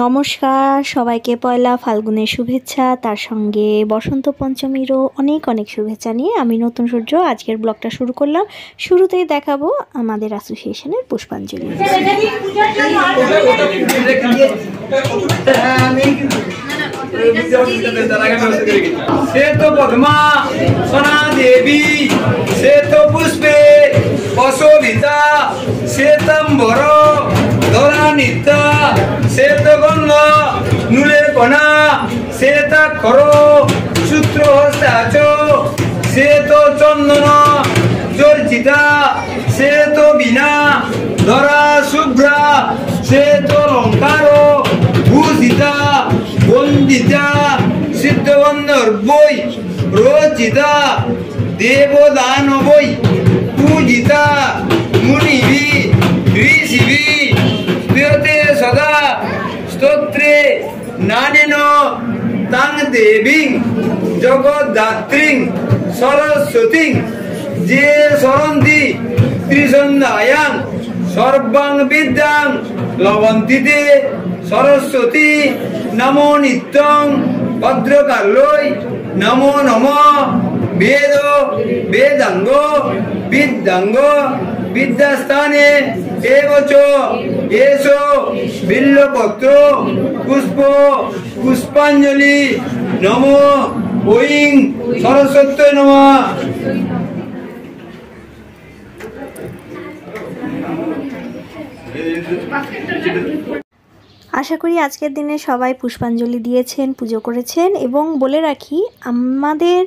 নমস্কার সবাইকে পয়লা ফাল্গুনের শুভেচ্ছা, তার সঙ্গে বসন্ত পঞ্চমীরও অনেক অনেক শুভেচ্ছা নিয়ে আমি নতুন সূর্য আজকের ব্লগটা শুরু করলাম। শুরুতেই দেখাবো আমাদের অ্যাসোসিয়েশনের পুষ্পাঞ্জলি। সে তো পদ্মা সোনা দেবী, সে তো পুষ্পে অশোভিতা, সে তম্বর ধরা নিতা, সে তো গঙ্গা নুলে কণা, সে তা খর সূত্র হস্তাচ, সে তো চন্দন চর্চিতা, সে তো বিনা ধরা শুভ্রা, সে তো অলঙ্কার ভূষিতা বন্দিতা, সিদ্ধবন্ধর বই রচিতা, দেবদানবৈ পূজিতা, মুনিভি ঋষিভি প্রিয়তে সদা স্তোত্রে নানেন তাং দেবীং জগদ্ধাত্রীং সরস্বতীং, যে সরন্তি ত্রিসন্ধ্যায়াং সর্বাং বিদ্যাং লবন্তিতে সরস্বতী নমো নিত্যং ভদ্রকাল্যৈ নমো নমঃ। বেদ বেদাঙ্গ বিদ্যাঙ্গ বিদ্যাস্থানে এবচ এসো বিল্লপত্র পুষ্প পুষ্পাঞ্জলি নমো ঐং সরস্বত্যৈ নমঃ। আশা করি আজকের দিনে সবাই পুষ্পাঞ্জলি দিয়েছেন, পুজো করেছেন। এবং বলে রাখি, আমাদের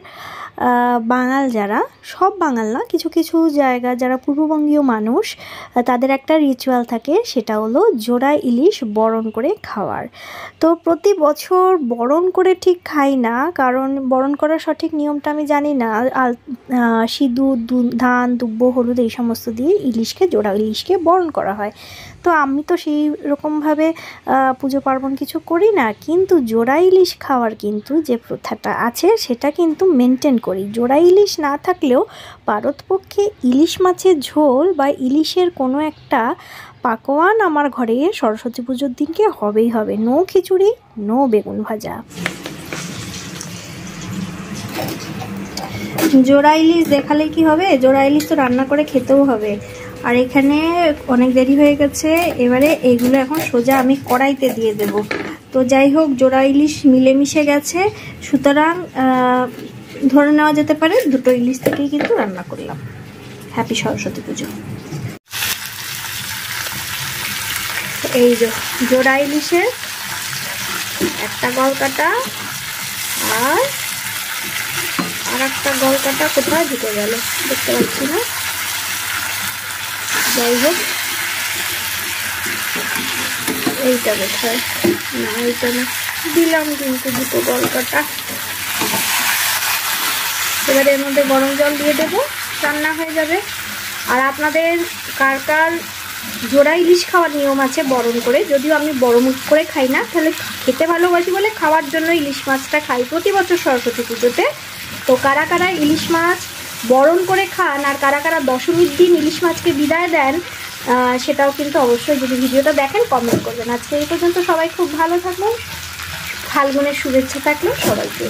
বাঙাল যারা, সব বাঙাল না, কিছু কিছু জায়গা যারা পূর্ববঙ্গীয় মানুষ, তাদের একটা রিচুয়াল থাকে, সেটা হলো জোড়া ইলিশ বরণ করে খাওয়ার। তো প্রতি বছর বরণ করে ঠিক খাই না, কারণ বরণ করার সঠিক নিয়মটা আমি জানি না। সিঁদুর, ধান, দুব্ব, হলুদ এই সমস্ত দিয়ে ইলিশকে, জোড়া ইলিশকে বরণ করা হয়। তো আমি তো সেই রকমভাবে পুজো পার্বণ কিছু করি না, কিন্তু জোড়া ইলিশ খাওয়ার কিন্তু যে প্রথাটা আছে সেটা কিন্তু মেনটেন করি। জোড়া ইলিশ না থাকলেও পারতপক্ষে ইলিশ মাছের ঝোল বা ইলিশের কোনো একটা পাকোয়ান আমার ঘরে সরস্বতী পুজোর দিনকে হবেই হবে। নো খিচুড়ি, নো বেগুন ভাজা। জোড়া ইলিশ দেখালে কি হবে, জোড়া ইলিশ তো রান্না করে খেতেও হবে। আর এখানে অনেক দেরি হয়ে গেছে, এবারে এইগুলো এখন সোজা আমি কড়াইতে দিয়ে দেব। তো যাই হোক, জোড়া ইলিশ মিলেমিশে গেছে, সুতরাং ধরে নেওয়া যেতে পারে দুটো ইলিশ থেকেই কিন্তু রান্না করলাম। হ্যাপি সরস্বতী পুজো। এই যে জোড়া ইলিশের একটা গলকাটা আর একটা গলকাটা কোথায় ঢুকে গেল দেখতে পাচ্ছি না। যাই হোক, এইটা কোথায়, না এইটা না, দিলাম কিন্তু দুটো গলকাটা। এবারে এর মধ্যে গরম জল দিয়ে দেবো, রান্না হয়ে যাবে। আর আপনাদের কার কার জোড়া ইলিশ খাওয়ার নিয়ম আছে বরণ করে, যদিও আমি বড় মুখ করে খাই না, তাহলে খেতে ভালোবাসি বলে খাওয়ার জন্য ইলিশ মাছটা খাই প্রতি বছর সরস্বতী পুজোতে। তো কারা কারা ইলিশ মাছ বরণ করে খান আর কারা কারা দশমীর দিন ইলিশ মাছকে বিদায় দেন, সেটাও কিন্তু অবশ্যই যদি ভিডিওটা দেখেন কমেন্ট করবেন। আজকে এই পর্যন্ত, সবাই খুব ভালো থাকবেন। ফাল্গুনের শুভেচ্ছা থাকলো সবাইকে।